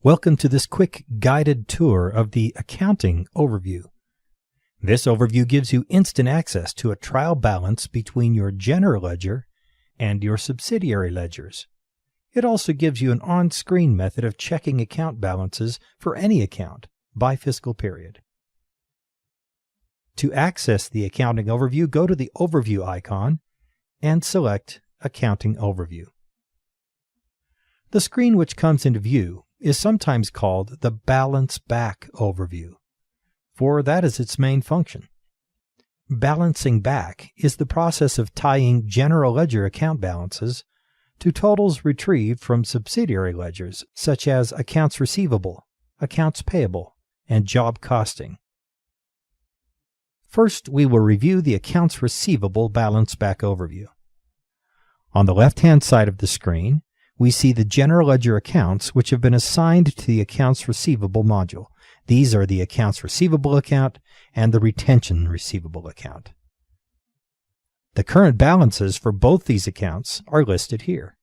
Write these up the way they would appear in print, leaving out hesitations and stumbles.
Welcome to this quick guided tour of the Accounting Overview. This overview gives you instant access to a trial balance between your general ledger and your subsidiary ledgers. It also gives you an on-screen method of checking account balances for any account by fiscal period. To access the Accounting Overview, go to the Overview icon and select Accounting Overview. The screen which comes into view is sometimes called the Balance Back Overview, for that is its main function. Balancing back is the process of tying general ledger account balances to totals retrieved from subsidiary ledgers, such as accounts receivable, accounts payable, and job costing. First, we will review the Accounts Receivable Balance Back Overview. On the left-hand side of the screen, we see the general ledger accounts which have been assigned to the Accounts Receivable module. These are the Accounts Receivable account and the Retention Receivable account. The current balances for both these accounts are listed here.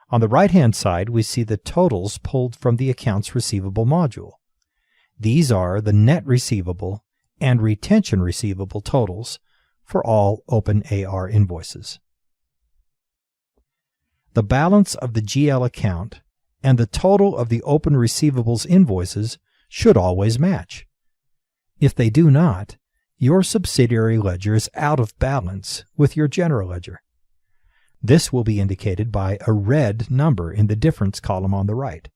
On the right-hand side, we see the totals pulled from the Accounts Receivable module. These are the net receivable and retention receivable totals for all open AR invoices. The balance of the GL account and the total of the open receivables invoices should always match. If they do not, your subsidiary ledger is out of balance with your general ledger. This will be indicated by a red number in the difference column on the right.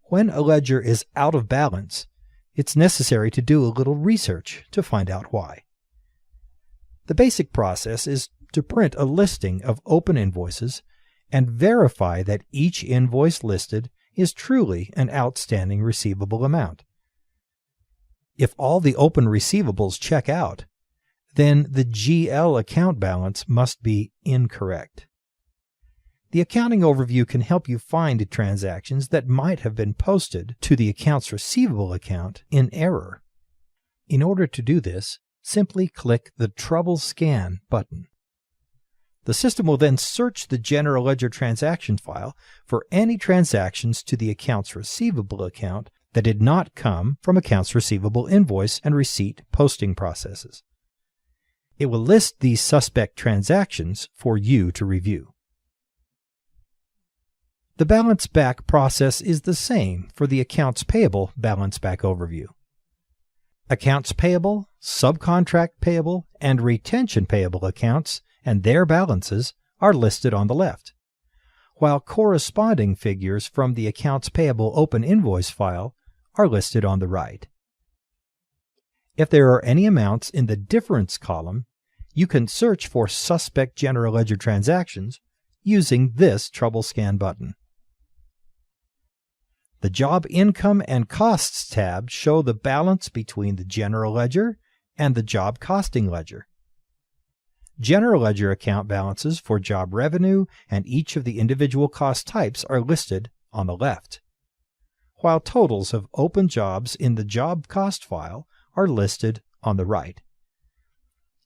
When a ledger is out of balance, it's necessary to do a little research to find out why. The basic process is to print a listing of open invoices and verify that each invoice listed is truly an outstanding receivable amount. If all the open receivables check out, then the GL account balance must be incorrect. The Accounting Overview can help you find transactions that might have been posted to the Accounts Receivable account in error. In order to do this, simply click the Trouble Scan button. The system will then search the General Ledger transaction file for any transactions to the Accounts Receivable account that did not come from Accounts Receivable invoice and receipt posting processes. It will list these suspect transactions for you to review. The Balance Back process is the same for the Accounts Payable Balance Back Overview. Accounts Payable, Subcontract Payable, and Retention Payable accounts and their balances are listed on the left, while corresponding figures from the Accounts Payable Open Invoice file are listed on the right. If there are any amounts in the Difference column, you can search for suspect general ledger transactions using this Trouble Scan button. The Job Income and Costs tabs show the balance between the general ledger and the job costing ledger. General ledger account balances for job revenue and each of the individual cost types are listed on the left, while totals of open jobs in the job cost file are listed on the right.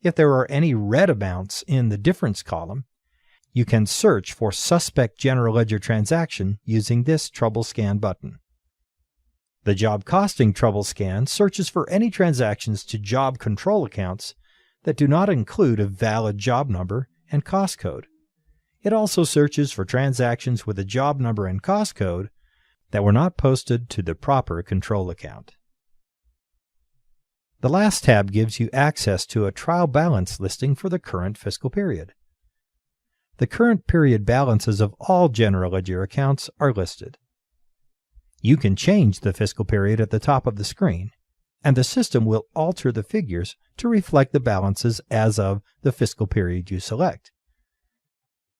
If there are any red amounts in the Difference column, you can search for suspect general ledger transaction using this Trouble Scan button. The Job Costing Trouble Scan searches for any transactions to job control accounts that do not include a valid job number and cost code. It also searches for transactions with a job number and cost code that were not posted to the proper control account. The last tab gives you access to a trial balance listing for the current fiscal period. The current period balances of all general ledger accounts are listed. You can change the fiscal period at the top of the screen, and the system will alter the figures to reflect the balances as of the fiscal period you select.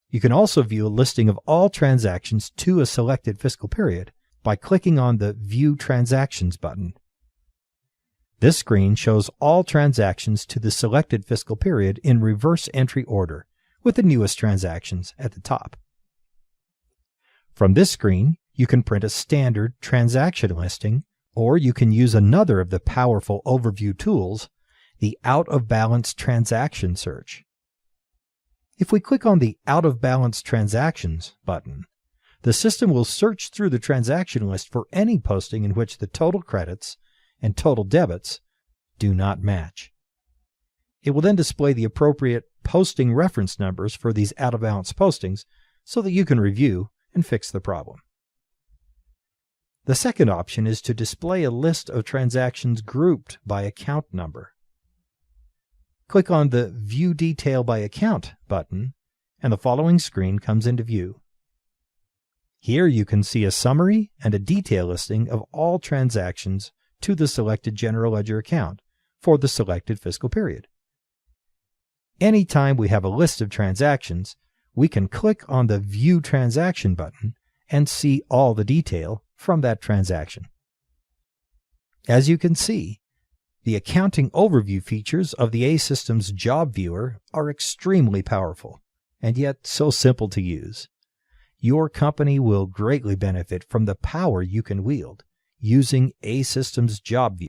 You can also view a listing of all transactions to a selected fiscal period by clicking on the View Transactions button. This screen shows all transactions to the selected fiscal period in reverse entry order, with the newest transactions at the top. From this screen, you can print a standard transaction listing, or you can use another of the powerful overview tools, the Out of Balance Transaction Search. If we click on the Out of Balance Transactions button, the system will search through the transaction list for any posting in which the total credits and total debits do not match. It will then display the appropriate posting reference numbers for these out-of-balance postings so that you can review and fix the problem. The second option is to display a list of transactions grouped by account number. Click on the View Detail by Account button, and the following screen comes into view. Here you can see a summary and a detail listing of all transactions to the selected general ledger account for the selected fiscal period. Anytime we have a list of transactions, we can click on the View Transaction button and see all the detail from that transaction. As you can see, the accounting overview features of the A-Systems Job Viewer are extremely powerful, and yet so simple to use. Your company will greatly benefit from the power you can wield using A-Systems Job View.